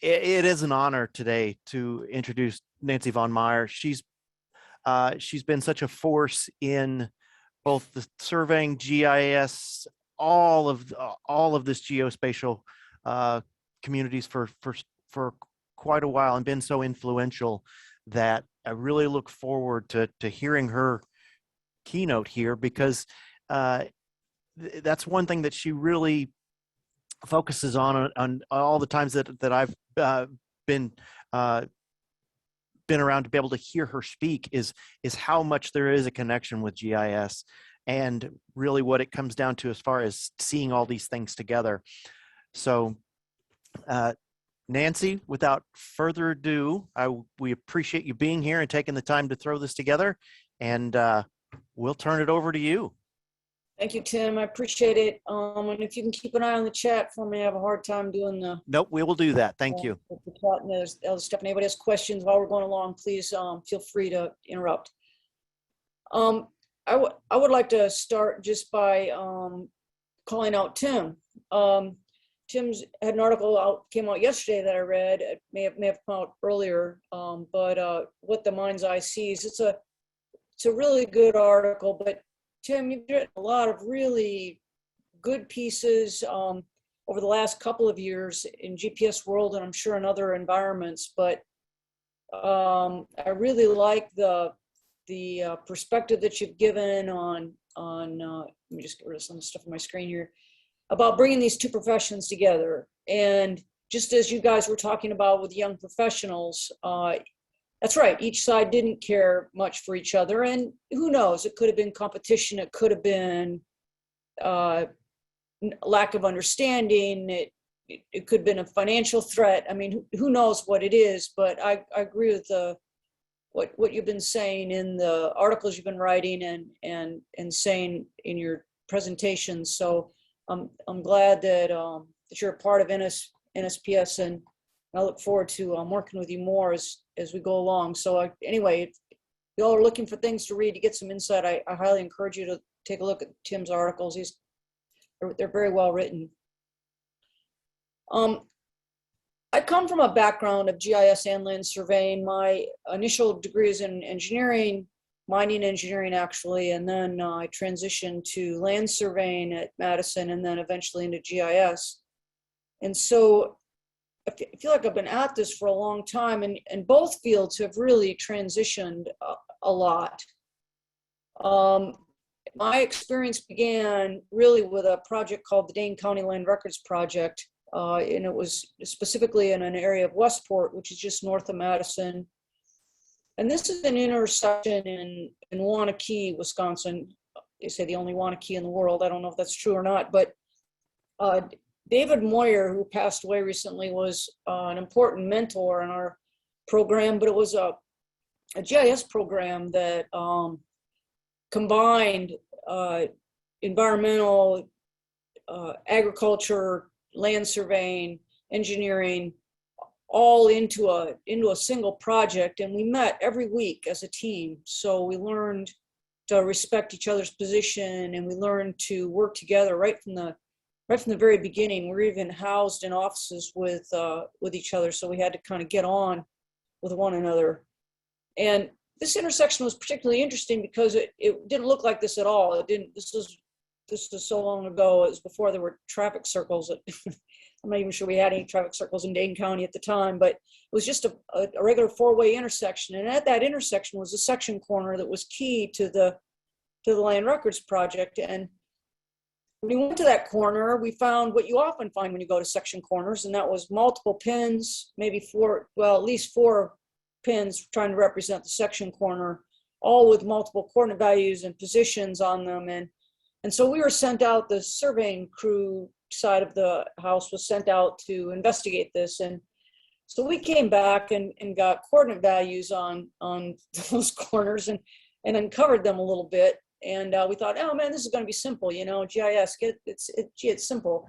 it is an honor today to introduce Nancy von Meyer. She's been such a force in both the surveying, GIS, all of this geospatial communities for quite a while, and been so influential that I really look forward to hearing her keynote here, because that's one thing that she really focuses on all the times that I've been around to be able to hear her speak, is how much there is a connection with GIS, and really what it comes down to as far as seeing all these things together. So Nancy, without further ado, we appreciate you being here and taking the time to throw this together, and we'll turn it over to you. Thank you, Tim. I appreciate it. And if you can keep an eye on the chat for me, I have a hard time doing the. Nope, we will do that. Thank you. The chat and other stuff. And anybody has questions while we're going along, please feel free to interrupt. I would like to start just by calling out Tim. Tim's had an article came out yesterday that I read. It may have come out earlier, but what the mind's eye sees. It's a really good article, but Tim, you've written a lot of really good pieces over the last couple of years in GPS world, and I'm sure in other environments. But I really like the perspective that you've given on. Let me just get rid of some stuff on my screen here about bringing these two professions together. And just as you guys were talking about with young professionals, that's right. Each side didn't care much for each other, and who knows? It could have been competition. It could have been lack of understanding. It could have been a financial threat. I mean, who knows what it is? But I agree with what you've been saying in the articles you've been writing and saying in your presentations. So I'm glad that you're a part of NSPS, and I look forward to working with you more as we go along. So anyway, if y'all are looking for things to read to get some insight, I highly encourage you to take a look at Tim's articles. They're very well written. I come from a background of GIS and land surveying. My initial degree is in engineering, mining engineering actually, and then I transitioned to land surveying at Madison, and then eventually into GIS. And so I feel like I've been at this for a long time, and both fields have really transitioned a lot. My experience began really with a project called the Dane County Land Records Project, and it was specifically in an area of Westport, which is just north of Madison. And this is an intersection in Waunakee, Wisconsin. They say the only Waunakee in the world. I don't know if that's true or not, but David Meyer, who passed away recently, was an important mentor in our program, but it was a GIS program that combined environmental, agriculture, land surveying, engineering, all into a single project. And we met every week as a team. So we learned to respect each other's position, and we learned to work together right from the very beginning. We're even housed in offices with each other, so we had to kind of get on with one another. And this intersection was particularly interesting because it didn't look like this at all. It didn't. This was so long ago. It was before there were traffic circles. I'm not even sure we had any traffic circles in Dane County at the time, but it was just a regular four-way intersection. And at that intersection was a section corner that was key to the Land Records Project. And when we went to that corner, we found what you often find when you go to section corners, and that was multiple pins, maybe at least four pins trying to represent the section corner, all with multiple coordinate values and positions on them. And so we were sent out, the surveying crew side of the house was sent out to investigate this. And so we came back and got coordinate values on those corners and uncovered them a little bit. And we thought, oh man, this is going to be simple, GIS, it's simple.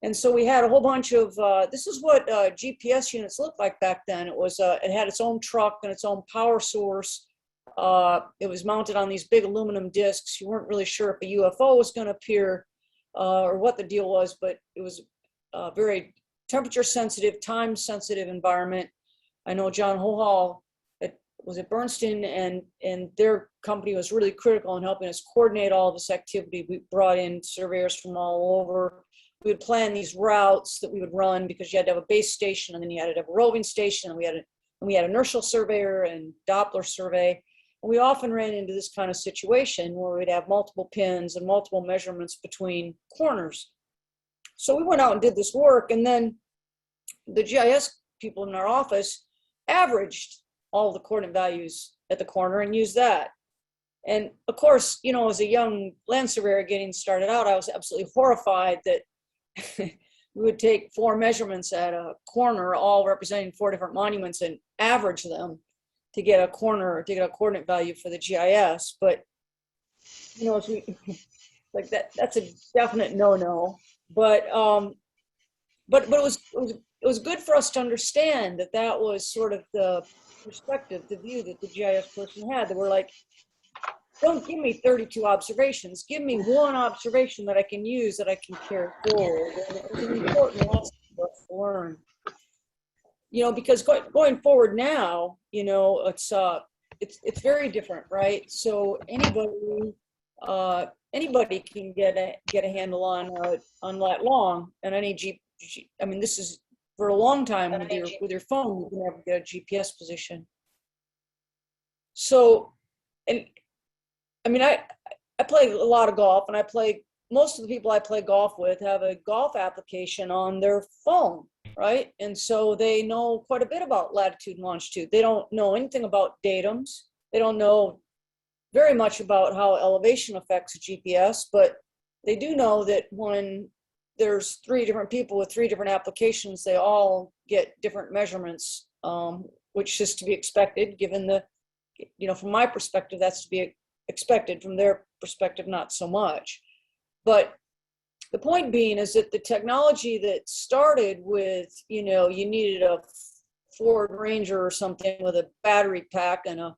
And so we had a whole bunch of, this is what GPS units looked like back then. It had its own truck and its own power source. It was mounted on these big aluminum discs. You weren't really sure if a UFO was going to appear or what the deal was, but it was very temperature sensitive, time sensitive environment. I know John Hohall was at Bernstein, and their company was really critical in helping us coordinate all this activity. We brought in surveyors from all over. We would plan these routes that we would run, because you had to have a base station, and then you had to have a roving station, and we had inertial surveyor and Doppler survey. And we often ran into this kind of situation where we'd have multiple pins and multiple measurements between corners. So we went out and did this work, and then the GIS people in our office averaged all the coordinate values at the corner and used that. And of course, you know, as a young land surveyor getting started out, I was absolutely horrified that we would take 4 measurements at a corner, all representing 4 different monuments, and average them to get a coordinate value for the GIS. But you know, like that's a definite no-no. But it was good for us to understand that that was sort of the perspective, the view that the GIS person had. They were like, don't give me 32 observations. Give me 1 observation that I can use, that I can carry forward. And it was an important lesson for us to learn. You know, because going forward now, you know, it's very different, right? So anybody can get a handle on lat long, and any I mean, this is for a long time with your phone, you can never get a GPS position. So, and I mean, I play a lot of golf, and most of the people I play golf with have a golf application on their phone, right? And so they know quite a bit about latitude and longitude. They don't know anything about datums. They don't know very much about how elevation affects a GPS, but they do know that when there's 3 different people with 3 different applications, they all get different measurements, which is to be expected, given the, you know, from my perspective, that's to be expected. From their perspective, not so much. But the point being is that the technology that started with, you know, you needed a Ford Ranger or something with a battery pack and a,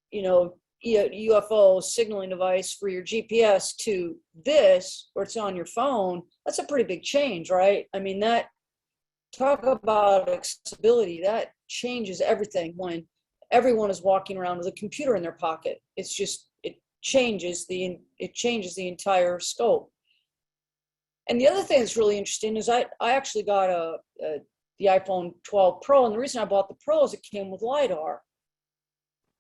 you know, UFO signaling device for your GPS, to this, where it's on your phone, that's a pretty big change, right? I mean, that, talk about accessibility, that changes everything when everyone is walking around with a computer in their pocket. It's just, it changes the entire scope. And the other thing that's really interesting is I actually got the iPhone 12 Pro, and the reason I bought the Pro is it came with LiDAR.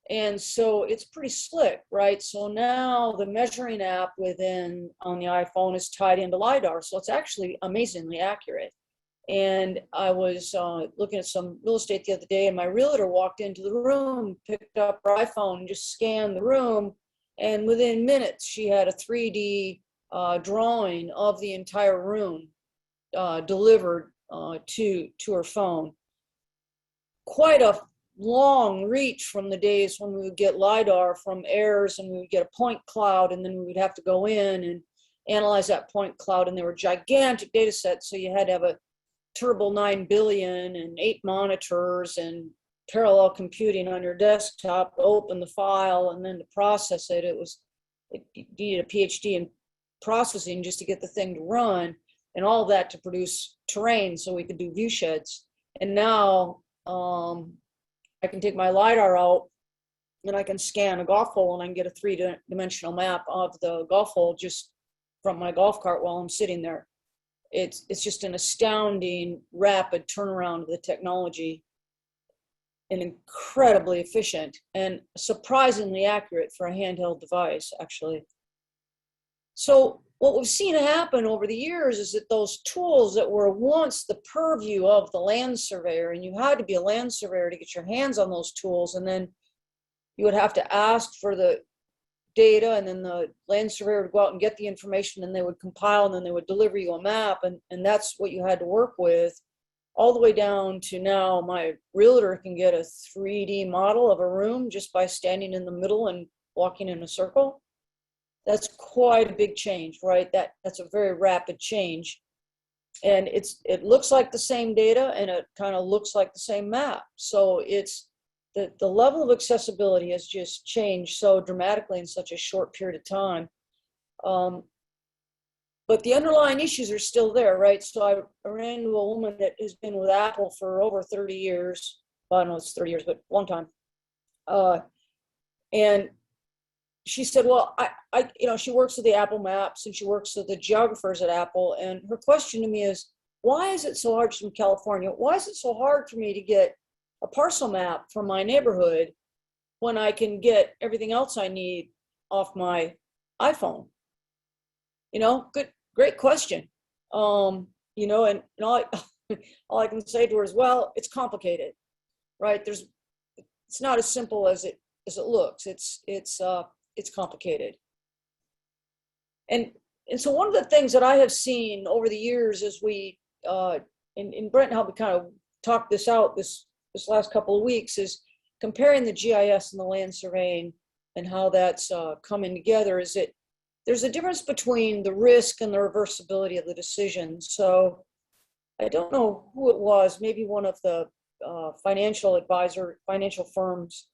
And so it's pretty slick, right? So now the measuring app on the iPhone is tied into LiDAR. So it's actually amazingly accurate. And I was looking at some real estate the other day, and my realtor walked into the room, picked up her iPhone, and just scanned the room. And within minutes, she had a 3D drawing of the entire room delivered to her phone. Quite a long reach from the days when we would get LiDAR from airs, and we would get a point cloud, and then we would have to go in and analyze that point cloud, and they were gigantic data sets, so you had to have a Turbo 9 billion and 8 monitors and parallel computing on your desktop to open the file and then to process it. You needed a PhD in processing just to get the thing to run, and all that to produce terrain so we could do view sheds. And now I can take my LiDAR out and I can scan a golf hole, and I can get a 3-dimensional map of the golf hole just from my golf cart while I'm sitting there. It's just an astounding rapid turnaround of the technology, and incredibly efficient and surprisingly accurate for a handheld device, actually. So what we've seen happen over the years is that those tools that were once the purview of the land surveyor, and you had to be a land surveyor to get your hands on those tools, and then you would have to ask for the data, and then the land surveyor would go out and get the information, and they would compile, and then they would deliver you a map, and that's what you had to work with, all the way down to now my realtor can get a 3D model of a room just by standing in the middle and walking in a circle. That's quite a big change, right? That's a very rapid change. And it looks like the same data, and it kind of looks like the same map. So it's the level of accessibility has just changed so dramatically in such a short period of time. But but the underlying issues are still there, right? So I ran into a woman that has been with Apple for over 30 years. Well, I don't know it's 30 years, but a long time. And she said, well, she works with the Apple Maps and she works with the geographers at Apple. And her question to me is, why is it so hard from California? Why is it so hard for me to get a parcel map from my neighborhood when I can get everything else I need off my iPhone? Great question. And all I can say to her is, well, it's complicated, right? It's not as simple as it looks. It's complicated. And so one of the things that I have seen over the years as we, and Brent and how we kind of talked this out this last couple of weeks, is comparing the GIS and the land surveying and how that's coming together, is that there's a difference between the risk and the reversibility of the decision. So I don't know who it was, maybe one of the financial firms,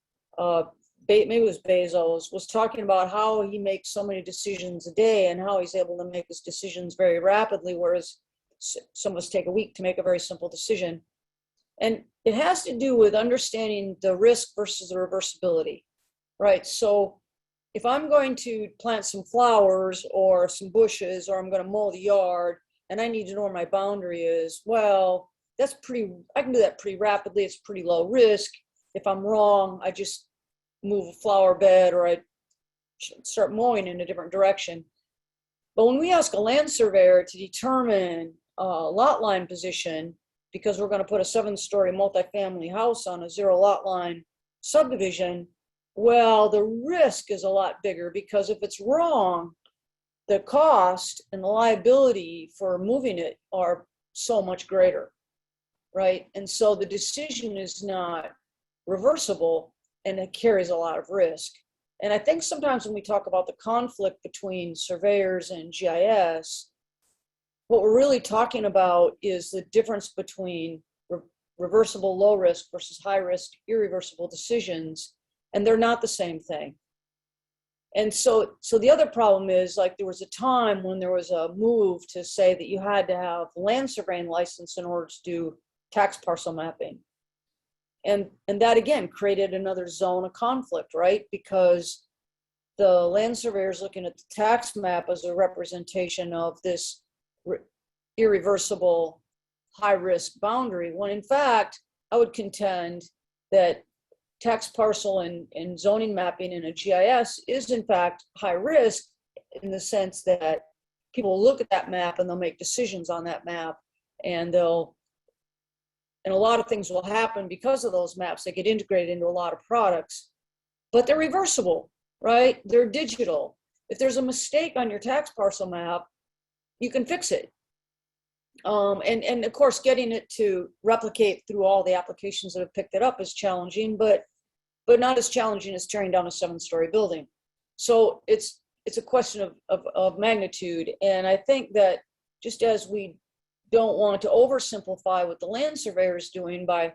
maybe it was Bezos, was talking about how he makes so many decisions a day and how he's able to make his decisions very rapidly, whereas some of us take a week to make a very simple decision. And it has to do with understanding the risk versus the reversibility, right? So if I'm going to plant some flowers or some bushes, or I'm going to mow the yard and I need to know where my boundary is, well, I can do that pretty rapidly. It's pretty low risk. If I'm wrong, I just move a flower bed or I start mowing in a different direction. But when we ask a land surveyor to determine lot line position, because we're going to put a 7-story multifamily house on a 0 lot line subdivision, well, the risk is a lot bigger, because if it's wrong, the cost and the liability for moving it are so much greater, right? And so the decision is not reversible and it carries a lot of risk. And I think sometimes when we talk about the conflict between surveyors and GIS, what we're really talking about is the difference between reversible low risk versus high risk irreversible decisions, and they're not the same thing. And so the other problem is, like, there was a time when there was a move to say that you had to have a land surveying license in order to do tax parcel mapping. And that again created another zone of conflict, right? Because the land surveyor is looking at the tax map as a representation of this irreversible high risk boundary, when in fact, I would contend that tax parcel and zoning mapping in a GIS is in fact high risk, in the sense that people look at that map and they'll make decisions on that map, and a lot of things will happen because of those maps. They get integrated into a lot of products, but they're reversible, right? They're digital. If there's a mistake on your tax parcel map, you can fix it. And of course, getting it to replicate through all the applications that have picked it up is challenging, but not as challenging as tearing down a 7-story building. So it's a question of magnitude. And I think that just as we don't want to oversimplify what the land surveyor is doing by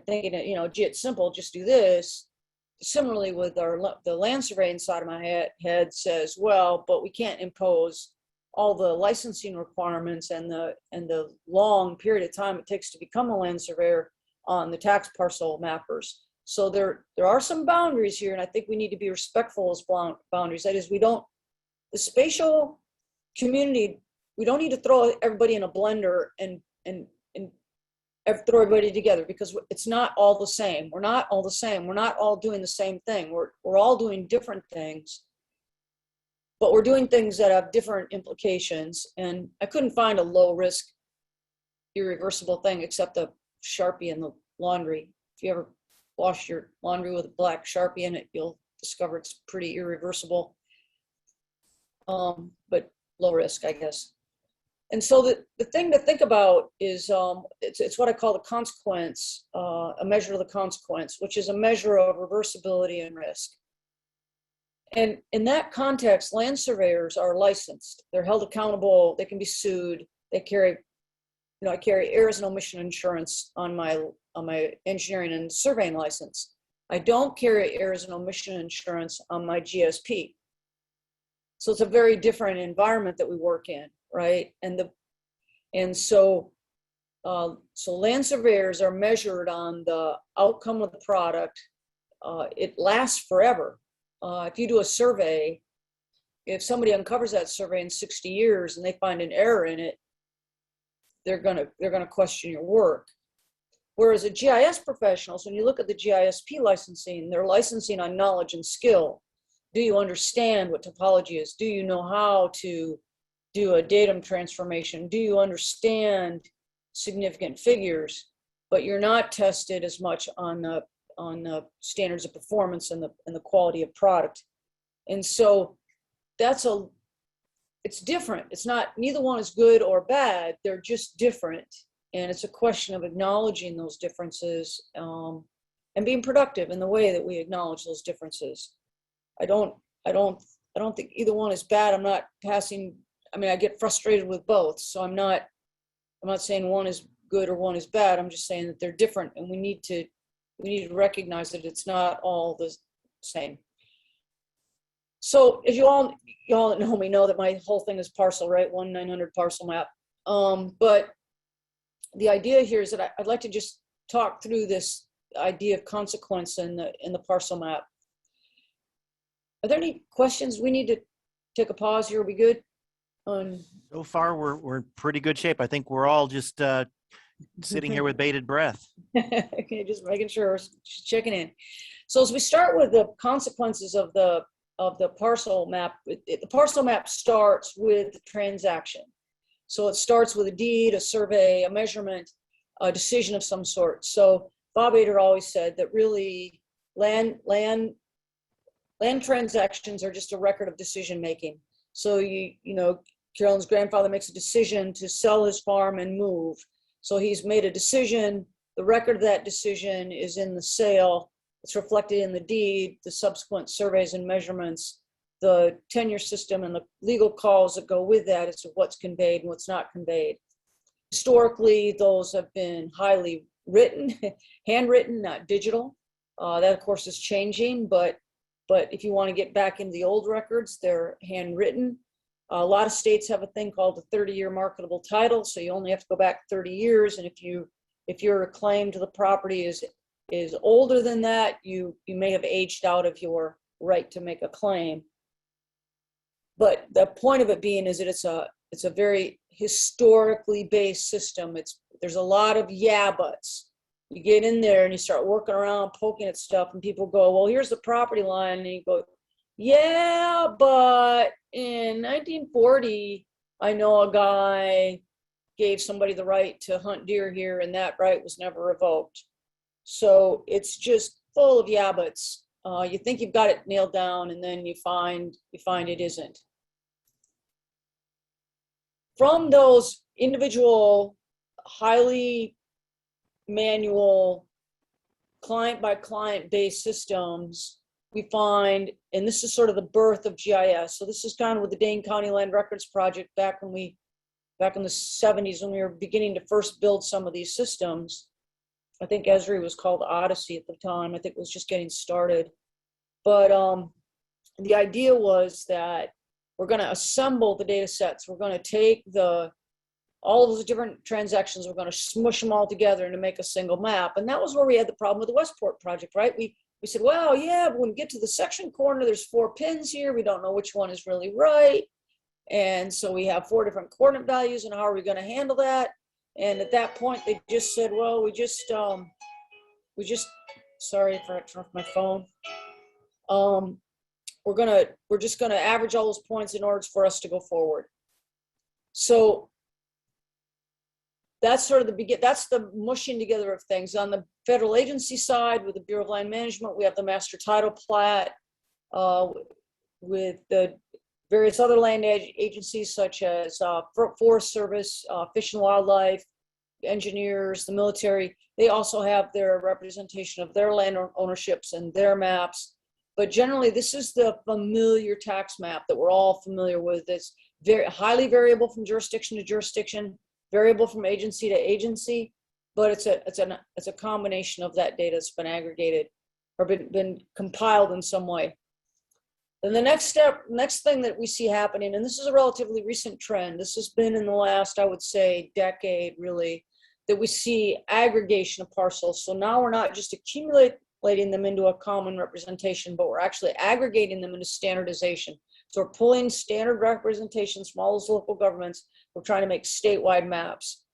thinking that, gee, it's simple, just do this. Similarly, with the land surveying side of my head says, well, but we can't impose all the licensing requirements and the long period of time it takes to become a land surveyor on the tax parcel mappers. So there are some boundaries here, and I think we need to be respectful of those boundaries. That is, the spatial community, we don't need to throw everybody in a blender and throw everybody together, because it's not all the same. We're not all the same. We're not all doing the same thing. We're all doing different things, but we're doing things that have different implications. And I couldn't find a low risk irreversible thing except the Sharpie in the laundry. If you ever wash your laundry with a black Sharpie in it, you'll discover it's pretty irreversible, but low risk, I guess. And so the thing to think about is it's what I call the consequence, a measure of the consequence, which is a measure of reversibility and risk. And in that context, land surveyors are licensed. They're held accountable. They can be sued. They carry, I carry errors and omission insurance on my engineering and surveying license. I don't carry errors and omission insurance on my GSP. So it's a very different environment that we work in, right? So land surveyors are measured on the outcome of the product. It lasts forever. If you do a survey, if somebody uncovers that survey in 60 years and they find an error in it, they're gonna question your work. Whereas the GIS professionals, when you look at the GISP licensing, they're licensing on knowledge and skill. Do you understand what topology is? Do you know how to do a datum transformation? Do you understand significant figures? But you're not tested as much on the standards of performance and the quality of product. And so it's different. It's not, neither one is good or bad. They're just different. And it's a question of acknowledging those differences and being productive in the way that we acknowledge those differences. I don't think either one is bad. I'm not passing, I mean, I get frustrated with both. So I'm not saying one is good or one is bad. I'm just saying that they're different, and we need to recognize that it's not all the same. So as you all that know me know that my whole thing is parcel, right? 1/900 parcel map. But the idea here is that I'd like to just talk through this idea of consequence in the parcel map. Are there any questions? We need to take a pause here. Are we good? So far, we're in pretty good shape. I think we're all just sitting here with bated breath. Okay, just making sure, just checking in. So as we start with the consequences of the parcel map, the parcel map starts with the transaction. So it starts with a deed, a survey, a measurement, a decision of some sort. So Bob Ader always said that really land transactions are just a record of decision making. So you know, Carolyn's grandfather makes a decision to sell his farm and move. So he's made a decision. The record of that decision is in the sale. It's reflected in the deed, the subsequent surveys and measurements, the tenure system, and the legal calls that go with that as to what's conveyed and what's not conveyed. Historically, those have been highly written, handwritten, not digital. That, of course, is changing, but if you want to get back into the old records, they're handwritten. A lot of states have a thing called the 30-year marketable title, so you only have to go back 30 years, and if your claim to the property is older than that, you may have aged out of your right to make a claim. But the point of it being is that it's a very historically based system. There's a lot of yeah buts. You get in there and you start working around, poking at stuff, and people go, well, here's the property line, and you go, yeah, but in 1940, I know a guy gave somebody the right to hunt deer here, and that right was never revoked. So it's just full of yeah buts. You think you've got it nailed down, and then you find it isn't. From those individual, highly manual, client by client based systems, we find, and this is sort of the birth of GIS. So this is kind of with the Dane County Land Records Project back in the 70s, when we were beginning to first build some of these systems. I think Esri was called Odyssey at the time. I think it was just getting started. But the idea was that we're going to assemble the data sets. We're going to take all of those different transactions, we're going to smush them all together to make a single map. And that was where we had the problem with the Westport project, right? We said, well, yeah, but when we get to the section corner, there's 4 pins here. We don't know which one is really right. And so we have 4 different coordinate values, and how are we going to handle that? And at that point, they just said, well, sorry for turning off my phone. We're just gonna average all those points in order for us to go forward. So that's sort of that's the mushing together of things. On the federal agency side, with the Bureau of Land Management, we have the master title plat. With the various other land agencies such as Forest Service, Fish and Wildlife, engineers, the military, they also have their representation of their land ownerships and their maps. But generally, this is the familiar tax map that we're all familiar with. It's very highly variable from jurisdiction to jurisdiction, variable from agency to agency, but it's a combination of that data that's been aggregated or been compiled in some way. Then the next thing that we see happening, and this is a relatively recent trend, this has been in the last, I would say, decade really, that we see aggregation of parcels. So now we're not just accumulating them into a common representation, but we're actually aggregating them into standardization. So we're pulling standard representations from all those local governments. We're trying to make statewide maps.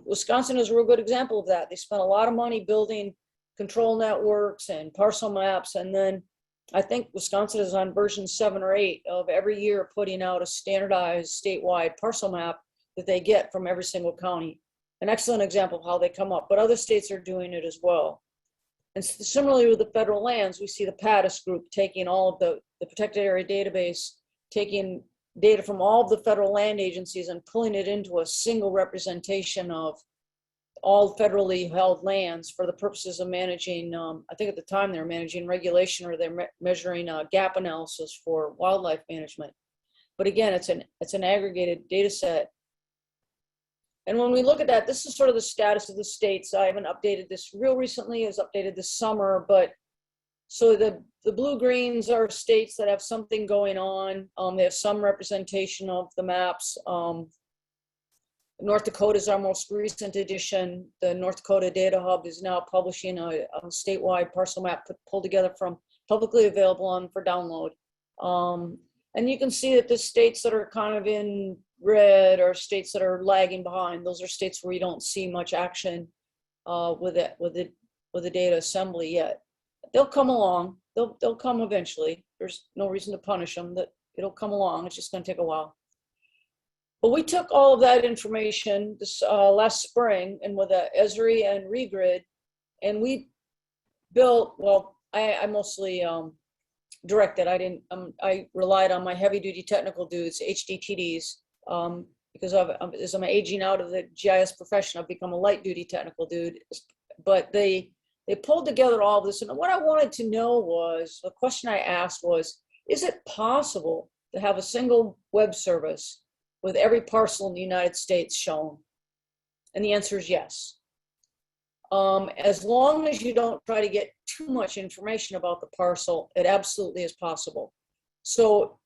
Wisconsin is a real good example of that. They spent a lot of money building control networks and parcel maps, and then I think Wisconsin is on version 7 or 8 of every year putting out a standardized statewide parcel map that they get from every single county. An excellent example of how they come up, but other states are doing it as well. And similarly with the federal lands, we see the PADIS group taking all of the protected area database, taking data from all of the federal land agencies and pulling it into a single representation of all federally held lands for the purposes of managing, I think at the time they were managing regulation, or they're measuring gap analysis for wildlife management. But again, it's an aggregated data set. And when we look at that, this is sort of the status of the states. I haven't updated this real recently, it was updated this summer, but so the blue greens are states that have something going on. They have some representation of the maps. North Dakota is our most recent addition. The North Dakota Data Hub is now publishing a statewide parcel map pulled together from publicly available for download. And you can see that the states that are kind of in red are states that are lagging behind. Those are states where you don't see much action with the data assembly yet. They'll come along. They'll come eventually. There's no reason to punish them. That it'll come along. It's just going to take a while. But we took all of that information this last spring, and with Esri and Regrid, and we built. Well, I mostly directed. I relied on my heavy-duty technical dudes, HDTDs, because as I'm aging out of the GIS profession, I've become a light-duty technical dude. But they pulled together all this, and what I wanted to know was, the question I asked was, is it possible to have a single web service with every parcel in the United States shown? And the answer is yes. As long as you don't try to get too much information about the parcel, it absolutely is possible. So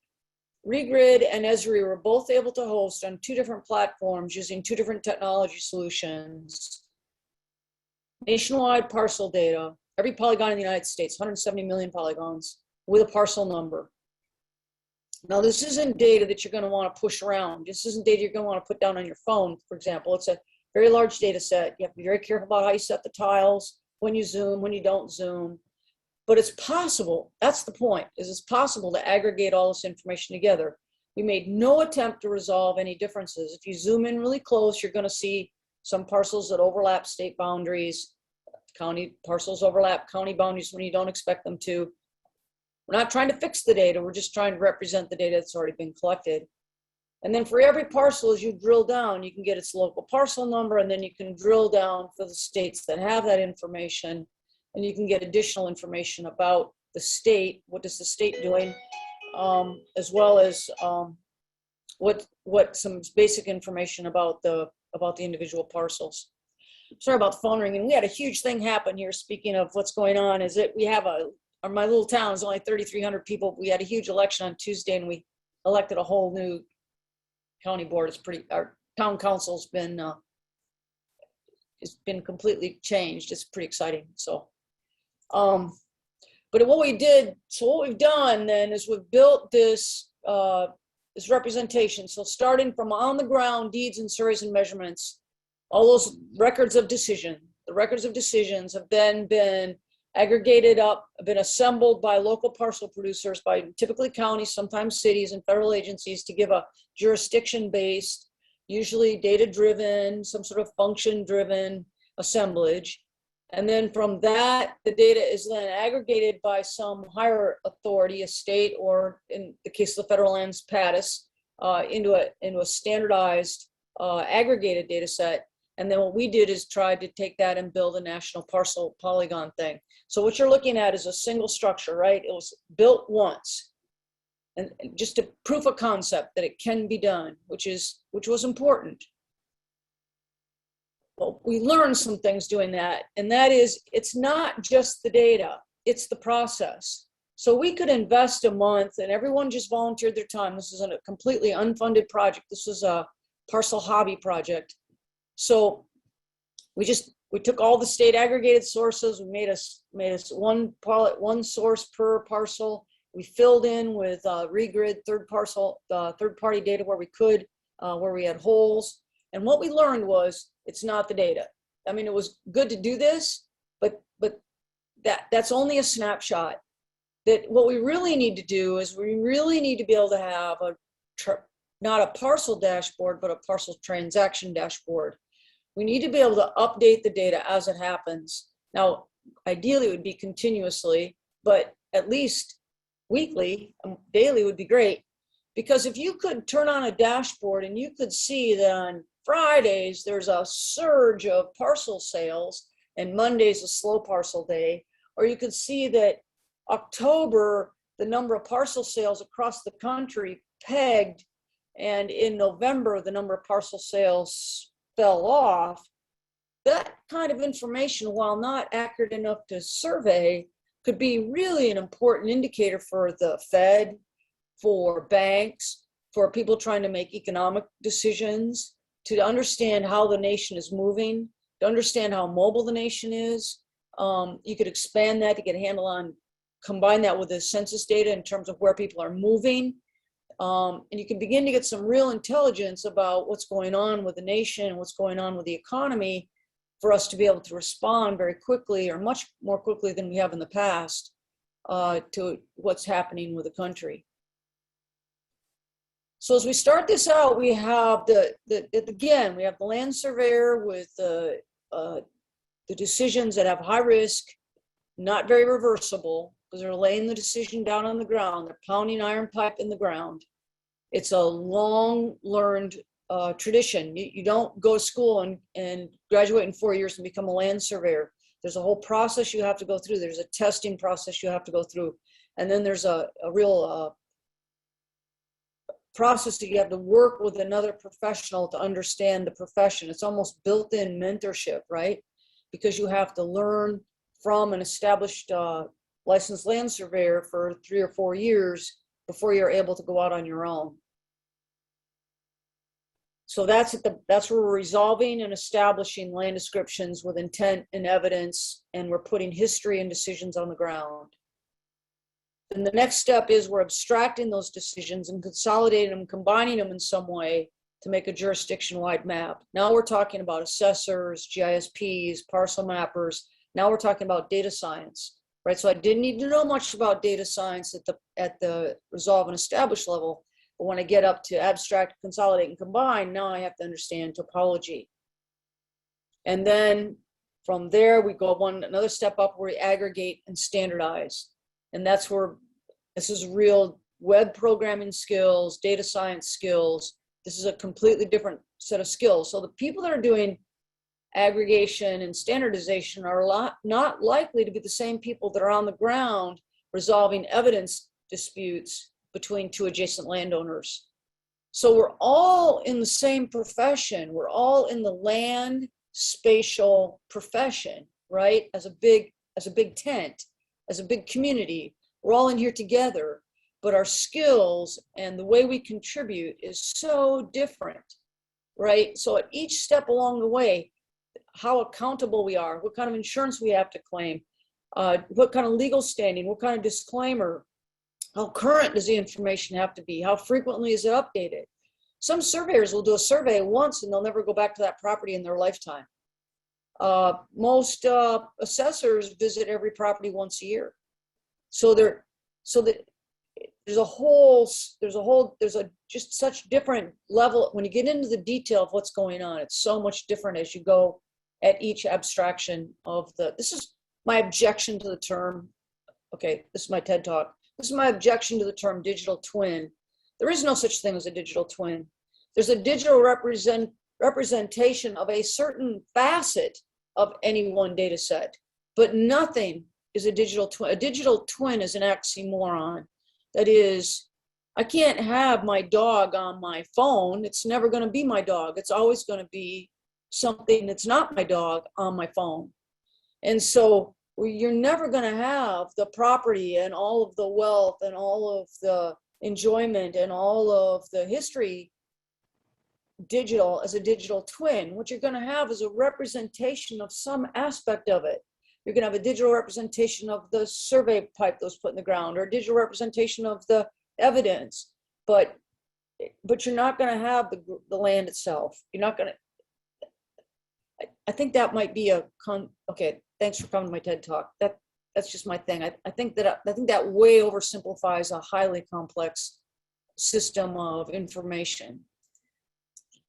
Regrid and Esri were both able to host on 2 different platforms using 2 different technology solutions nationwide parcel data, every polygon in the United States, 170 million polygons, with a parcel number. Now, this isn't data that you're going to want to push around. This isn't data you're going to want to put down on your phone, for example. It's a very large data set. You have to be very careful about how you set the tiles, when you zoom, when you don't zoom. But it's possible, that's the point, is it's possible to aggregate all this information together. We made no attempt to resolve any differences. If you zoom in really close, you're going to see some parcels that overlap state boundaries. County parcels overlap county boundaries when you don't expect them to. We're not trying to fix the data, we're just trying to represent the data that's already been collected. And then for every parcel, as you drill down, you can get its local parcel number, and then you can drill down for the states that have that information, and you can get additional information about the state, what is the state doing, as well as what some basic information about the individual parcels. Sorry about the phone ringing. We had a huge thing happen here. Speaking of what's going on, is that we have my little town is only 3,300 people. We had a huge election on Tuesday, and we elected a whole new county board. Our town council's been it's been completely changed. It's pretty exciting. So, but what we've done then is we've built this representation. So starting from on the ground deeds and surveys and measurements, all those records of decision, the records of decisions have then been aggregated up, been assembled by local parcel producers, by typically counties, sometimes cities and federal agencies, to give a jurisdiction-based, usually data-driven, some sort of function-driven assemblage. And then from that, the data is then aggregated by some higher authority, a state, or in the case of the federal lands, PADIS, into a standardized aggregated data set. And then what we did is tried to take that and build a national parcel polygon thing. So what you're looking at is a single structure, right? It was built once, and just to proof of concept that it can be done, which was important. Well, we learned some things doing that, and that is, it's not just the data, it's the process. So we could invest a month and everyone just volunteered their time. This is a completely unfunded project. This was a parcel hobby project. So we took all the state aggregated sources. We made us one source per parcel. We filled in with regrid third party data where we could, where we had holes. And what we learned was it's not the data. I mean, it was good to do this, but that's only a snapshot. That what we really need to do is we really need to be able to have not a parcel dashboard, but a parcel transaction dashboard. We need to be able to update the data as it happens. Now, ideally it would be continuously, but at least weekly, daily would be great. Because if you could turn on a dashboard and you could see that on Fridays, there's a surge of parcel sales and Monday's a slow parcel day, or you could see that October, the number of parcel sales across the country pegged, and in November, the number of parcel sales fell off. That kind of information, while not accurate enough to survey, could be really an important indicator for the Fed, for banks, for people trying to make economic decisions, to understand how the nation is moving, to understand how mobile the nation is. You could expand that to get a handle on, combine that with the census data in terms of where people are moving. And you can begin to get some real intelligence about what's going on with the nation, what's going on with the economy, for us to be able to respond very quickly, or much more quickly than we have in the past, to what's happening with the country. So as we start this out, we have again, we have the land surveyor with the decisions that have high risk, not very reversible, because they're laying the decision down on the ground. They're pounding iron pipe in the ground. It's a long learned tradition. You don't go to school and graduate in 4 years and become a land surveyor. There's a whole process you have to go through. There's a testing process you have to go through. And then there's a real process that you have to work with another professional to understand the profession. It's almost built-in mentorship, right? Because you have to learn from an established licensed land surveyor for 3 or 4 years before you're able to go out on your own. So that's where we're resolving and establishing land descriptions with intent and evidence, and we're putting history and decisions on the ground. And the next step is we're abstracting those decisions and consolidating them, combining them in some way to make a jurisdiction-wide map. Now we're talking about assessors, GISPs, parcel mappers. Now we're talking about data science, right? So I didn't need to know much about data science at the resolve and establish level. But when I get up to abstract, consolidate, and combine, now I have to understand topology. And then from there, we go another step up where we aggregate and standardize. And that's where this is real web programming skills, data science skills. This is a completely different set of skills. So the people that are doing aggregation and standardization are not likely to be the same people that are on the ground resolving evidence disputes between two adjacent landowners. So we're all in the same profession. We're all in the land spatial profession, right? As a big tent, as a big community. We're all in here together, but our skills and the way we contribute is so different, right? So at each step along the way, how accountable we are, what kind of insurance we have to claim, what kind of legal standing, what kind of disclaimer, how current does the information have to be, how frequently is it updated? Some surveyors will do a survey once and they'll never go back to that property in their lifetime. Most assessors visit every property once a year. So there's just such different level. When you get into the detail of what's going on, it's so much different as you go at each abstraction of this is my objection to the term. Okay, this is my TED Talk. This is my objection to the term digital twin. There is no such thing as a digital twin. There's a digital representation of a certain facet of any one data set, but nothing is a digital twin. A digital twin is an oxymoron. That is, I can't have my dog on my phone. It's never going to be my dog. It's always going to be something that's not my dog on my phone. And so where you're never going to have the property and all of the wealth and all of the enjoyment and all of the history digital as a digital twin. What you're going to have is a representation of some aspect of it. You're going to have a digital representation of the survey pipe that was put in the ground, or a digital representation of the evidence, but you're not going to have the land itself. You're not going to. I think that might be okay. Thanks for coming to my TED Talk. That's just my thing. I think that way oversimplifies a highly complex system of information.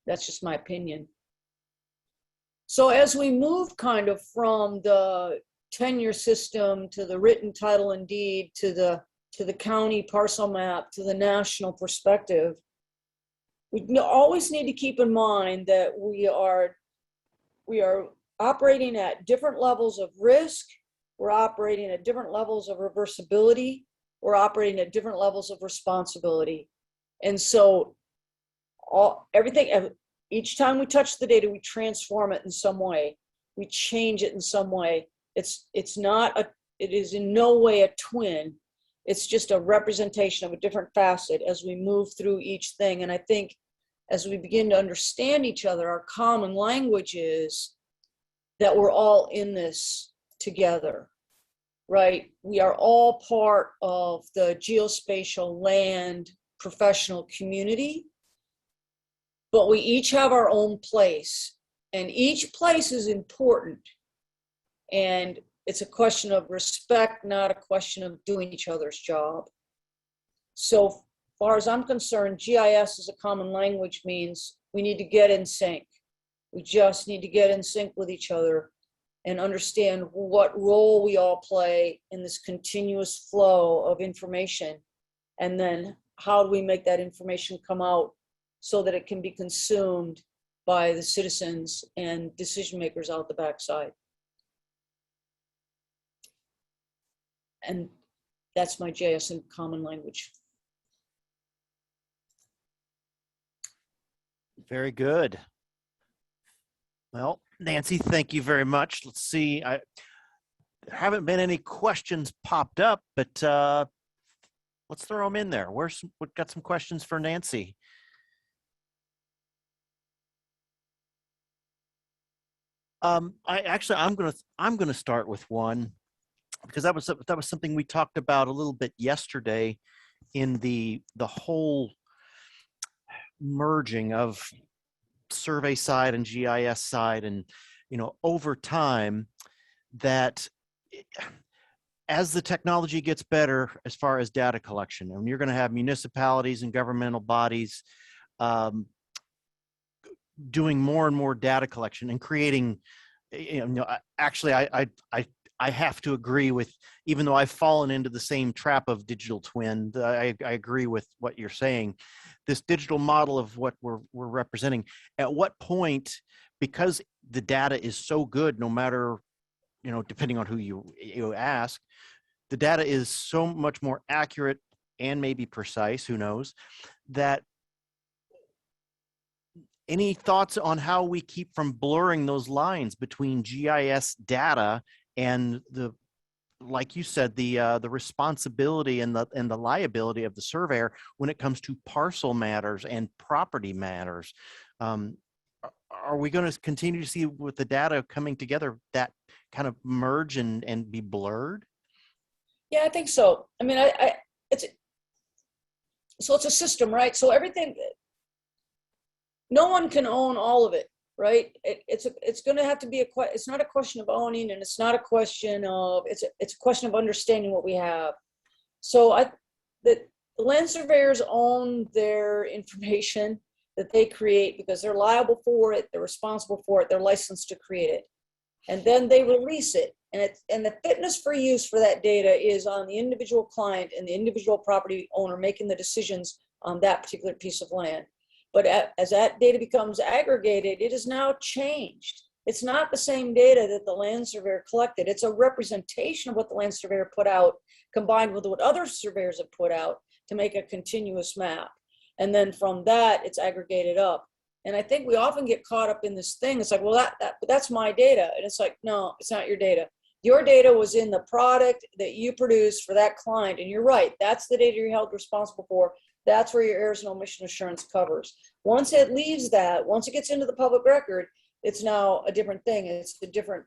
That's just my opinion. So as we move kind of from the tenure system to the written title and deed to the county parcel map to the national perspective, we always need to keep in mind that we are operating at different levels of risk. We're operating at different levels of reversibility. We're operating at different levels of responsibility. And so each time we touch the data, we transform it in some way. We change it in some way. It is in no way a twin. It's just a representation of a different facet as we move through each thing. And I think as we begin to understand each other, our common language is that we're all in this together, right? We are all part of the geospatial land professional community, but we each have our own place, and each place is important. And it's a question of respect, not a question of doing each other's job. So far as I'm concerned, GIS as a common language means we need to get in sync. We just need to get in sync with each other and understand what role we all play in this continuous flow of information. And then how do we make that information come out so that it can be consumed by the citizens and decision makers out the backside. And that's my GIS in common language. Very good. Well, Nancy, thank you very much. Let's see. There haven't been any questions popped up, but let's throw them in there. We've got some questions for Nancy. I'm gonna start with one, because that was something we talked about a little bit yesterday in the whole merging of survey side and GIS side, and over time, that as the technology gets better as far as data collection, and you're going to have municipalities and governmental bodies doing more and more data collection and creating, actually, I have to agree with, even though I've fallen into the same trap of digital twin, I agree with what you're saying. This digital model of what we're representing, at what point, because the data is so good, no matter, depending on who you ask, the data is so much more accurate and maybe precise, who knows, that any thoughts on how we keep from blurring those lines between GIS data and like you said, the responsibility and the liability of the surveyor when it comes to parcel matters and property matters? Are we going to continue to see, with the data coming together, that kind of merge and be blurred? Yeah, I think so. I mean, it's a system, right? So everything, no one can own all of it, right? It's going to have to be it's not a question of owning, and it's not a question of, it's a question of understanding what we have. So the land surveyors own their information that they create because they're liable for it, they're responsible for it, they're licensed to create it, and then they release it. And the fitness for use for that data is on the individual client and the individual property owner making the decisions on that particular piece of land. But as that data becomes aggregated, it is now changed. It's not the same data that the land surveyor collected. It's a representation of what the land surveyor put out, combined with what other surveyors have put out to make a continuous map. And then from that, it's aggregated up. And I think we often get caught up in this thing. It's like, well, that's my data. And it's like, no, it's not your data. Your data was in the product that you produced for that client. And you're right, that's the data you're held responsible for. That's where your errors and omission assurance covers. Once it leaves that, once it gets into the public record, it's now a different thing. It's a different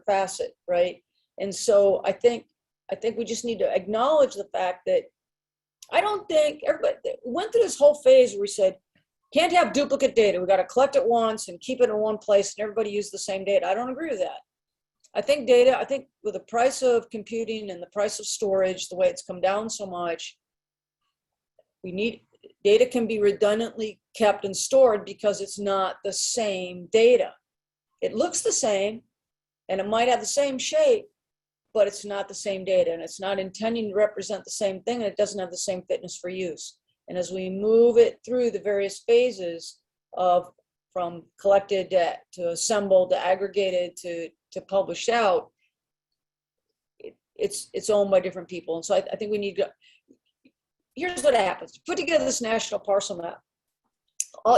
facet, right? And so I think we just need to acknowledge the fact that I don't think everybody went through this whole phase where we said, can't have duplicate data. We got to collect it once and keep it in one place and everybody use the same data. I don't agree with that. I think with the price of computing and the price of storage, the way it's come down so much, data can be redundantly kept and stored because it's not the same data. It looks the same and it might have the same shape, but it's not the same data and it's not intending to represent the same thing and it doesn't have the same fitness for use. And as we move it through the various phases from collected to assembled to aggregated to published out, it's owned by different people. And so I think we need to, here's what happens. Put together this national parcel map.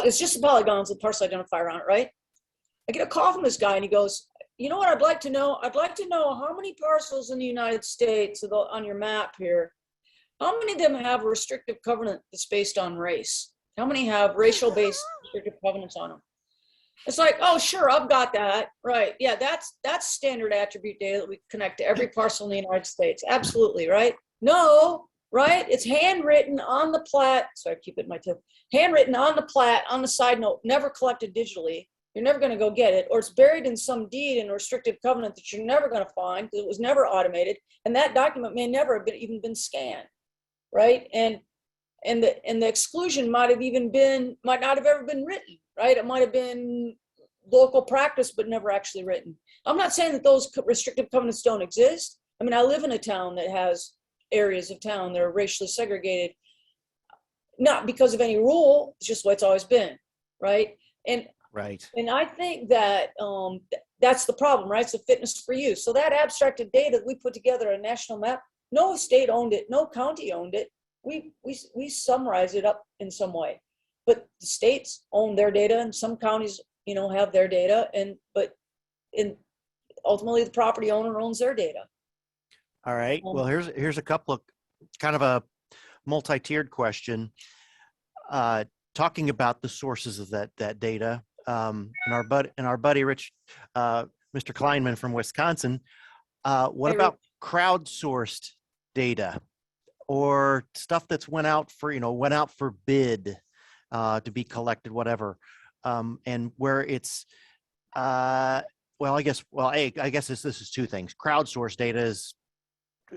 It's just the polygons with parcel identifier on it, right? I get a call from this guy and he goes, you know what I'd like to know? I'd like to know how many parcels in the United States on your map here, how many of them have a restrictive covenant that's based on race? How many have racial-based restrictive covenants on them? It's like, oh, sure, I've got that. Right. Yeah, that's standard attribute data that we connect to every parcel in the United States. Absolutely, right? No, right? It's handwritten on the plat. So I keep it in my tip. Handwritten on the plat, on the side note, never collected digitally. You're never going to go get it. Or it's buried in some deed in a restrictive covenant that you're never going to find because it was never automated. And that document may never have even been scanned, right? And the exclusion might not have ever been written, right? It might have been local practice, but never actually written. I'm not saying that those restrictive covenants don't exist. I mean, I live in a town that has areas of town that are racially segregated, not because of any rule, it's just what it's always been, right? And I think that that's the problem, right? It's a fitness for use. So that abstracted data that we put together, a national map, no state owned it, no county owned it. We summarize it up in some way, but the states own their data and some counties, have their data, but ultimately the property owner owns their data. All right. Well, here's a couple of kind of a multi-tiered question, talking about the sources of that data. And our buddy Rich, Mr. Kleinman from Wisconsin. What about crowdsourced data or stuff that's went out for bid to be collected, whatever, and where it's I guess this is two things. Crowdsourced data is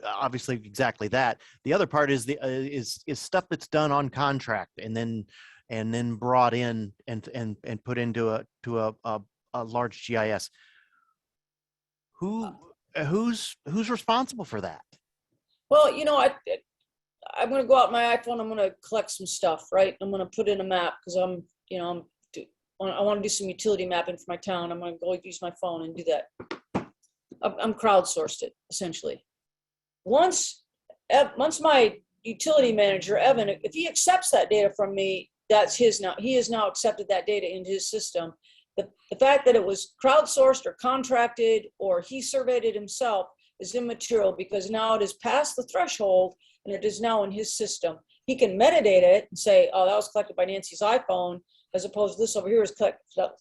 obviously exactly that. The other part is is stuff that's done on contract and then brought in and put into a large GIS. Who's responsible for that? Well, I'm going to go out my iPhone. I'm going to collect some stuff, right? I'm going to put in a map because I want to do some utility mapping for my town. I'm going to go use my phone and do that. I'm crowdsourced it essentially. Once my utility manager, Evan, if he accepts that data from me, that's his now. He has now accepted that data into his system. The fact that it was crowdsourced or contracted or he surveyed it himself is immaterial because now it is past the threshold and it is now in his system. He can metadata it and say, oh, that was collected by Nancy's iPhone, as opposed to this over here is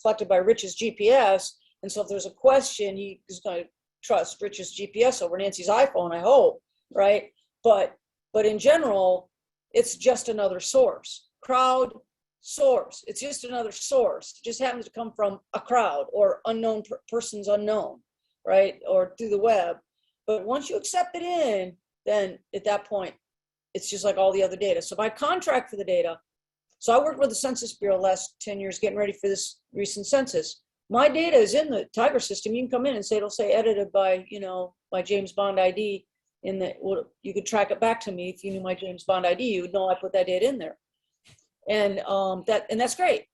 collected by Rich's GPS. And so if there's a question, he is going to trust Rich's GPS over Nancy's iPhone, I hope, right? But in general, it's just another source. Crowd source. It's just another source. It just happens to come from a crowd or unknown persons unknown, right? Or through the web. But once you accept it in, then at that point, it's just like all the other data. So if I contract for the data, so I worked with the Census Bureau the last 10 years getting ready for this recent census. My data is in the Tiger system. You can come in and say, it'll say edited by, by James Bond ID you could track it back to me. If you knew my James Bond ID, you would know I put that data in there. And that's great.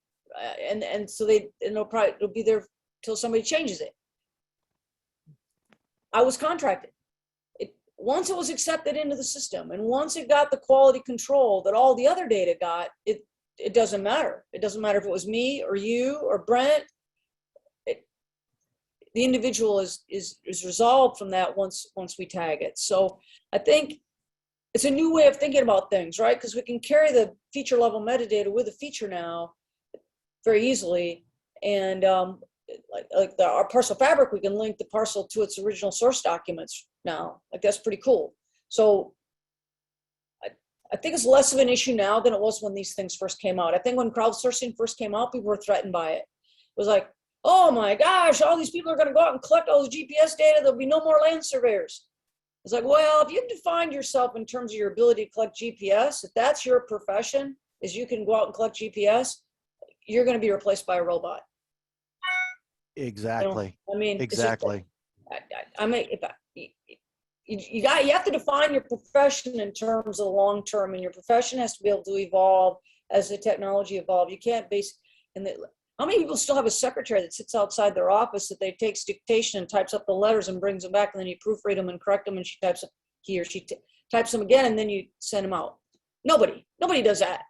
And so it'll be there till somebody changes it. I was contracted. Once it was accepted into the system and once it got the quality control that all the other data got, it doesn't matter. It doesn't matter if it was me or you or Brent. the individual is resolved from that once we tag it. So I think it's a new way of thinking about things, right? Because we can carry the feature level metadata with a feature now very easily. And our parcel fabric, we can link the parcel to its original source documents now. Like, that's pretty cool. So I think it's less of an issue now than it was when these things first came out. I think when crowdsourcing first came out, people were threatened by it. It was like, oh my gosh, all these people are going to go out and collect all the GPS data. There'll be no more land surveyors. It's like, well, if you've defined yourself in terms of your ability to collect GPS, if that's your profession, is you can go out and collect GPS, you're going to be replaced by a robot. Exactly. You know? I mean, exactly. I mean, you have to define your profession in terms of the long term, and your profession has to be able to evolve as the technology evolves. You can't base, how many people still have a secretary that sits outside their office that they takes dictation and types up the letters and brings them back, and then you proofread them and correct them, and he or she types them again, and then you send them out? Nobody does that,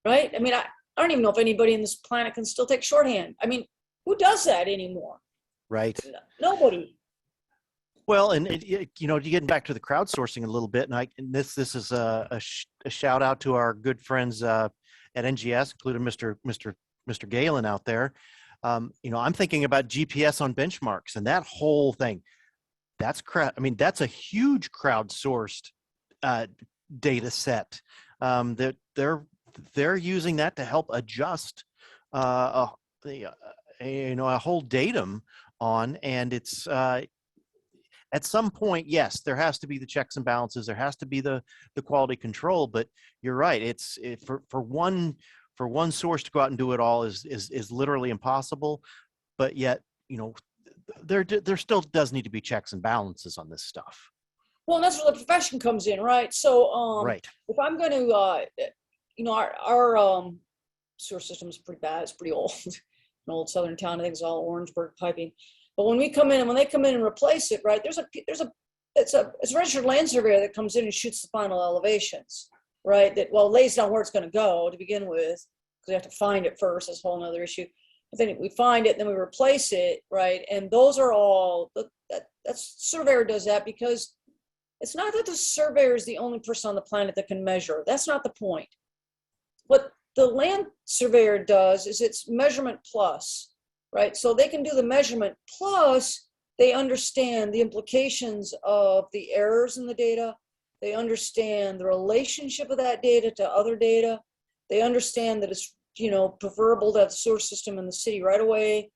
right? I mean, I don't even know if anybody in this planet can still take shorthand. I mean, who does that anymore? Right. Nobody. Well, and you know, getting back to the crowdsourcing a little bit, and this is a shout out to our good friends at NGS, including Mr. Galen out there. You know, I'm thinking about GPS on benchmarks and that whole thing. That's I mean, that's a huge crowdsourced data set that they're using that to help adjust a whole datum on, and it's at some point, yes, there has to be the checks and balances, there has to be the quality control, but you're right, for one source to go out and do it all is literally impossible. But yet, you know, there still does need to be checks and balances on this stuff. Well, that's where the profession comes in, right? So right. If I'm going to you know, our sewer system is pretty bad. It's pretty old. An old southern town. I think it's all Orangeburg piping. But when they come in and replace it, right? It's a registered land surveyor that comes in and shoots the final elevations, right? That, well, lays down where it's going to go to begin with, because we have to find it first. That's a whole other issue. But then we find it, and then we replace it, right? And those are all that's surveyor does that, because it's not that the surveyor is the only person on the planet that can measure. That's not the point. What the land surveyor does is it's measurement plus, right? So they can do the measurement plus they understand the implications of the errors in the data. They understand the relationship of that data to other data. They understand that it's, you know, preferable to have the sewer system in the city right away.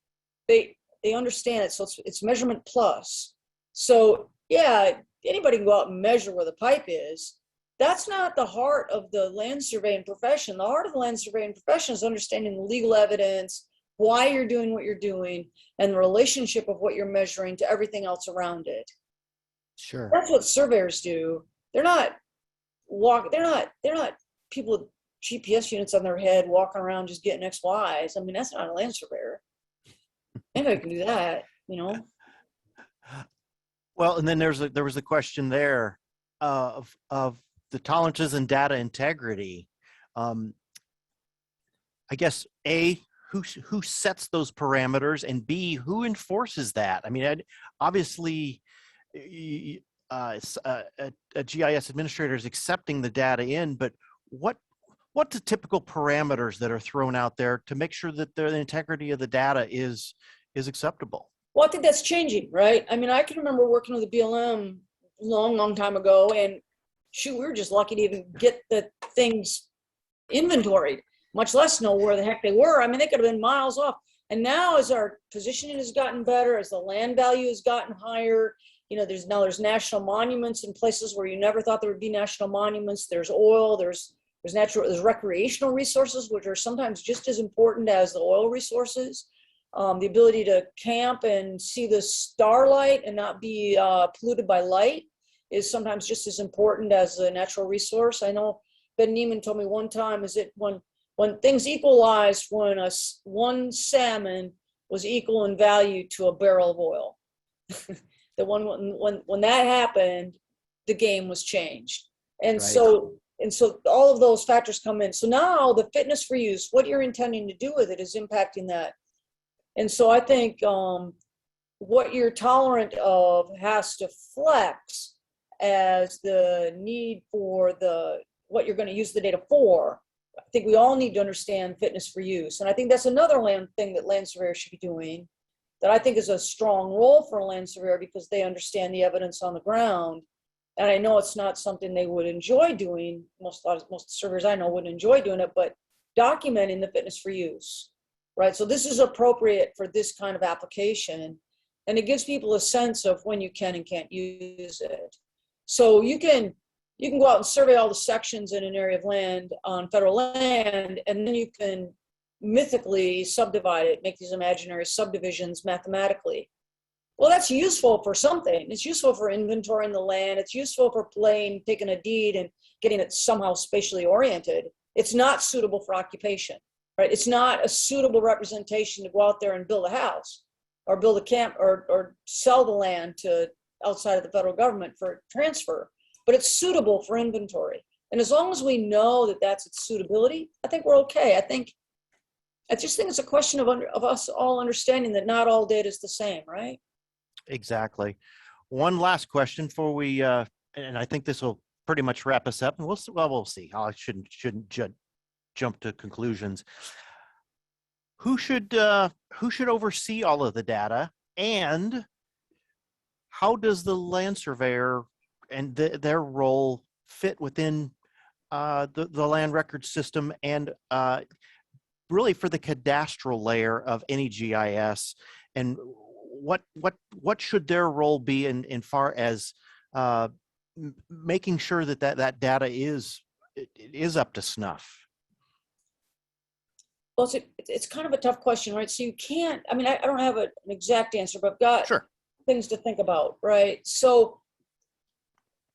They understand it. So it's measurement plus. So yeah, anybody can go out and measure where the pipe is. That's not the heart of the land surveying profession. The heart of the land surveying profession is understanding the legal evidence, why you're doing what you're doing, and the relationship of what you're measuring to everything else around it. Sure. That's what surveyors do. They're not people with GPS units on their head walking around just getting XYs. I mean, that's not a land surveyor. Anybody can do that, you know. Well, and then there was a question there of the tolerances and data integrity. I guess A, who sets those parameters, and B, who enforces that? I mean, obviously, a GIS administrator is accepting the data in, but what's the typical parameters that are thrown out there to make sure that the integrity of the data is acceptable? Well, I think that's changing, right? I mean, I can remember working with the BLM long time ago, and shoot, we were just lucky to even get the things inventoried, much less know where the heck they were. I mean, they could have been miles off. And now, as our positioning has gotten better, as the land value has gotten higher, you know, there's national monuments in places where you never thought there would be national monuments. There's oil, there's recreational resources, which are sometimes just as important as the oil resources. The ability to camp and see the starlight and not be polluted by light is sometimes just as important as a natural resource. I know Ben Neiman told me one time is that when things equalized, when one salmon was equal in value to a barrel of oil, that when that happened, the game was changed. And right. So all of those factors come in. So now the fitness for use, what you're intending to do with it, is impacting that. And so I think what you're tolerant of has to flex as the need for what you're going to use the data for. I think we all need to understand fitness for use. And I think that's another thing that land surveyors should be doing, that I think is a strong role for a land surveyor, because they understand the evidence on the ground. And I know it's not something they would enjoy doing. Most surveyors I know wouldn't enjoy doing it, but documenting the fitness for use, right? So this is appropriate for this kind of application. And it gives people a sense of when you can and can't use it. So you can go out and survey all the sections in an area of land on federal land, and then you can mythically subdivide it, make these imaginary subdivisions mathematically. Well, that's useful for something. It's useful for inventorying the land. It's useful for taking a deed and getting it somehow spatially oriented. It's not suitable for occupation, right? It's not a suitable representation to go out there and build a house or build a camp or sell the land to outside of the federal government for transfer, but it's suitable for inventory. And as long as we know that that's its suitability, I think we're okay. I just think it's a question of us all understanding that not all data is the same, right? Exactly. One last question before we, and I think this will pretty much wrap us up, and we'll see. I shouldn't jump to conclusions. Who should oversee all of the data, and how does the land surveyor and their role fit within the land record system, and really for the cadastral layer of any GIS, and what should their role be in far as making sure that data is up to snuff? Well, it's kind of a tough question, right? So you can't, I mean, I don't have an exact answer, but I've got Sure. things to think about, right? So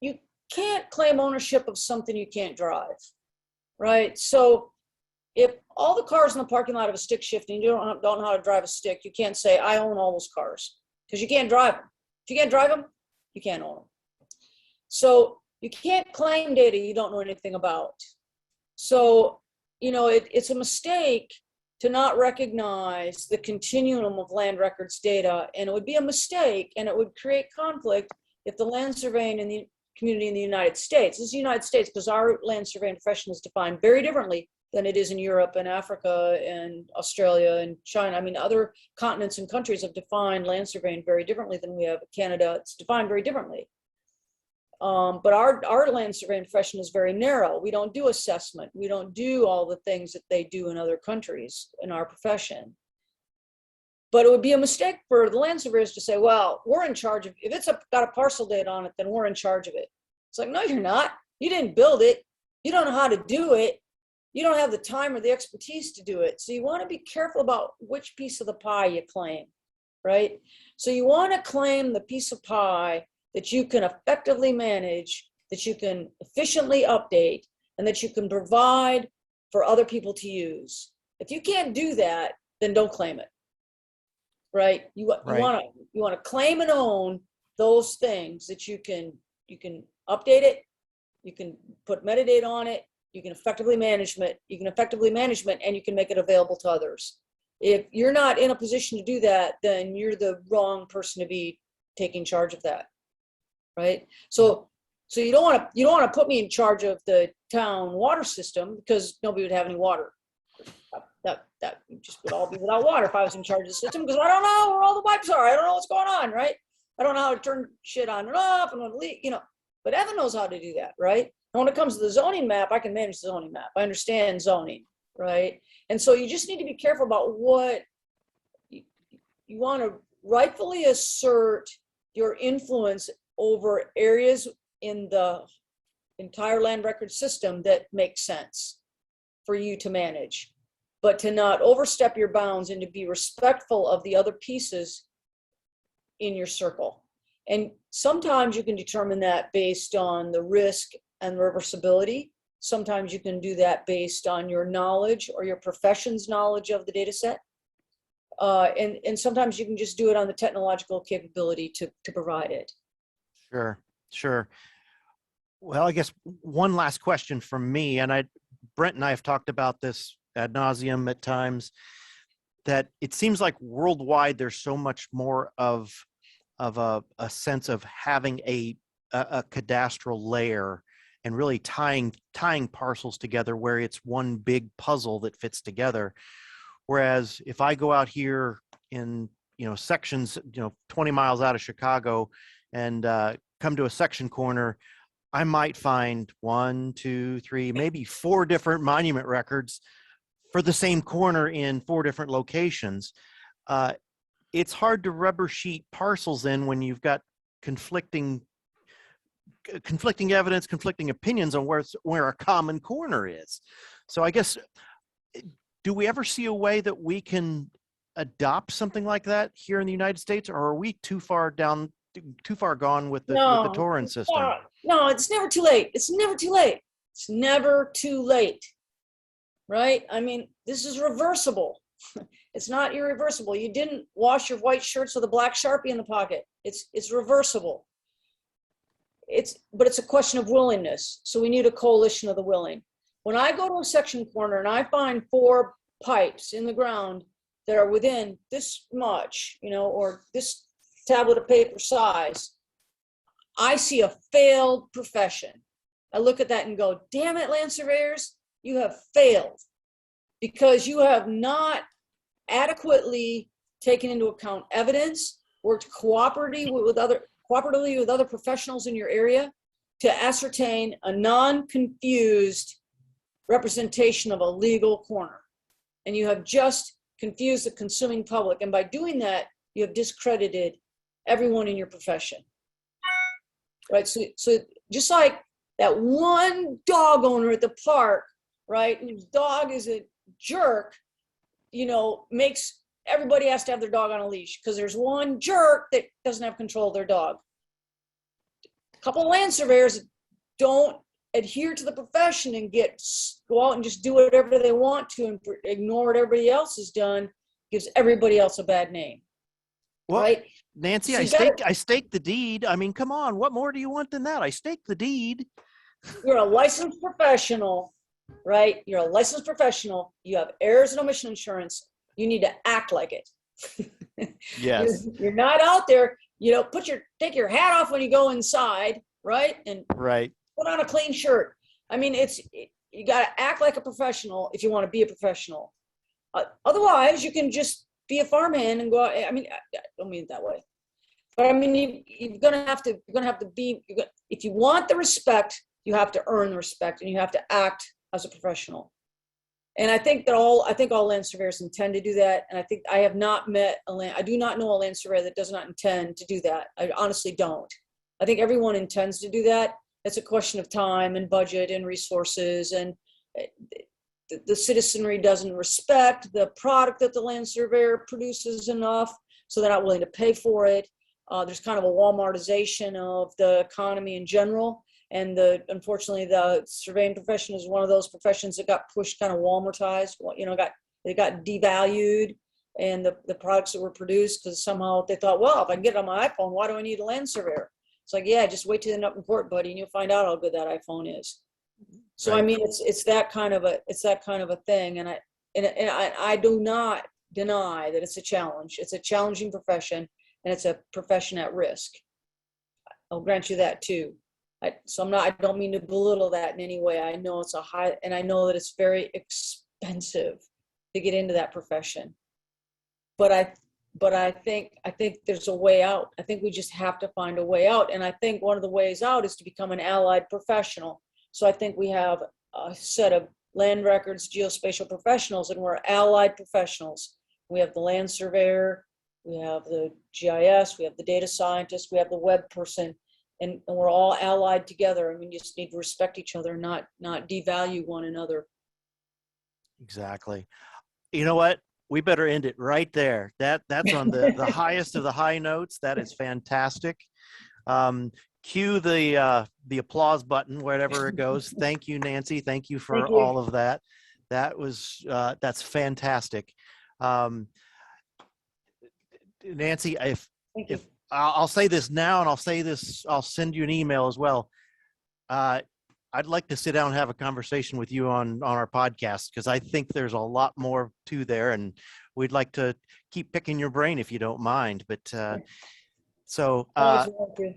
you can't claim ownership of something you can't drive, right? So if all the cars in the parking lot have a stick shift and you don't know how to drive a stick, you can't say, I own all those cars, because you can't drive them. If you can't drive them, you can't own them. So you can't claim data you don't know anything about. So, it's a mistake to not recognize the continuum of land records data, and it would be a mistake, and it would create conflict if the land surveying in the community in the United States, this is the United States, because our land surveying profession is defined very differently than it is in Europe and Africa and Australia and China. I mean, other continents and countries have defined land surveying very differently than we have. Canada, it's defined very differently. But our land surveying profession is very narrow. We don't do assessment. We don't do all the things that they do in other countries in our profession. But it would be a mistake for the land surveyors to say, well, we're in charge of, if it's got a parcel date on it, then we're in charge of it. It's like, no, you're not. You didn't build it. You don't know how to do it. You don't have the time or the expertise to do it. So you want to be careful about which piece of the pie you claim, right? So you want to claim the piece of pie that you can effectively manage, that you can efficiently update, and that you can provide for other people to use. If you can't do that, then don't claim it, right? You want to claim and own those things that you can update it, you can put metadata on it, you can effectively manage it, and you can make it available to others. If you're not in a position to do that, then you're the wrong person to be taking charge of that, right? So you don't want to put me in charge of the town water system, because nobody would have any water. That just would all be without water if I was in charge of the system, because I don't know where all the pipes are. I don't know what's going on, right? I don't know how to turn shit on and off and when to leak, but Evan knows how to do that, right? And when it comes to the zoning map, I can manage the zoning map. I understand zoning, right? And so you just need to be careful about what you want to rightfully assert your influence over areas in the entire land record system that make sense for you to manage, but to not overstep your bounds and to be respectful of the other pieces in your circle. And sometimes you can determine that based on the risk and reversibility. Sometimes you can do that based on your knowledge or your profession's knowledge of the data set. And sometimes you can just do it on the technological capability to provide it. Sure. Well, I guess one last question from me, and Brent and I have talked about this ad nauseum at times. that it seems like worldwide there's so much more of a sense of having a cadastral layer and really tying parcels together where it's one big puzzle that fits together. Whereas if I go out here in, sections, 20 miles out of Chicago and come to a section corner, I might find 1, 2, 3, maybe 4 different monument records for the same corner in 4 different locations. It's hard to rubber sheet parcels in when you've got conflicting evidence, conflicting opinions on where a common corner is. So I guess, do we ever see a way that we can adopt something like that here in the United States, or are we too far gone with the Torrent system? No, it's never too late. It's never too late. It's never too late, right? I mean, this is reversible. It's not irreversible. You didn't wash your white shirts with a black Sharpie in the pocket. It's reversible. But it's a question of willingness. So we need a coalition of the willing. When I go to a section corner and I find 4 pipes in the ground that are within this much, or this tablet of paper size, I see a failed profession. I look at that and go, damn it, land surveyors, you have failed because you have not adequately taken into account evidence, worked cooperatively with other professionals in your area to ascertain a non-confused representation of a legal corner. And you have just confused the consuming public. And by doing that, you have discredited everyone in your profession. Right? So just like that one dog owner at the park, right, whose dog is a jerk, makes everybody has to have their dog on a leash because there's one jerk that doesn't have control of their dog. A couple of land surveyors that don't adhere to the profession and go out and just do whatever they want to and ignore what everybody else has done gives everybody else a bad name. Well, right? Nancy, So I staked the deed. I mean, come on, what more do you want than that? I staked the deed. You're a licensed professional, right? You're a licensed professional. You have errors and omission insurance. You need to act like it. Yes. You're not out there, take your hat off when you go inside, right? And right. Put on a clean shirt. I mean, you got to act like a professional if you want to be a professional. Otherwise, you can just be a farmhand and go out. I mean, I don't mean it that way, but I mean, you're gonna have to be. If you want the respect, you have to earn the respect, and you have to act as a professional. And I think all land surveyors intend to do that. And I think I have not met I do not know a land surveyor that does not intend to do that. I honestly don't. I think everyone intends to do that. It's a question of time and budget and resources, and the citizenry doesn't respect the product that the land surveyor produces enough, so they're not willing to pay for it. There's kind of a Walmartization of the economy in general, and unfortunately the surveying profession is one of those professions that got pushed kind of Walmartized. They got devalued, and the products that were produced because somehow they thought, well, if I can get it on my iPhone, why do I need a land surveyor? It's like, yeah, just wait till you end up in court, buddy, and you'll find out how good that iPhone is. So right. I mean, it's that kind of a thing, and I do not deny that it's a challenge. It's a challenging profession, and it's a profession at risk. I'll grant you that too. I don't mean to belittle that in any way. I know it's and I know that it's very expensive to get into that profession. But I think there's a way out. I think we just have to find a way out. And I think one of the ways out is to become an allied professional. So I think we have a set of land records, geospatial professionals, and we're allied professionals. We have the land surveyor, we have the GIS, we have the data scientist, we have the web person, and we're all allied together. I mean, you just need to respect each other, not devalue one another. Exactly. You know what? We better end it right there. That's on the highest of the high notes. That is fantastic. Cue the applause button wherever it goes. Thank you, Nancy. Thank you for all of that. That's fantastic. Nancy, if I'll say this now, and I'll send you an email as well. I'd like to sit down and have a conversation with you on our podcast, because I think there's a lot more to there, and we'd like to keep picking your brain if you don't mind. But so Always want to.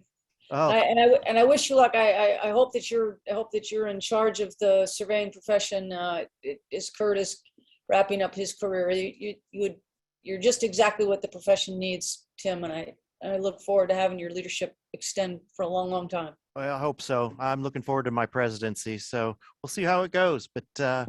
oh, And I wish you luck. I hope that you're in charge of the surveying profession. As Kurt is wrapping up his career, you're just exactly what the profession needs, Tim. And I look forward to having your leadership extend for a long, long time. well, I hope so. I'm looking forward to my presidency, so we'll see how it goes. But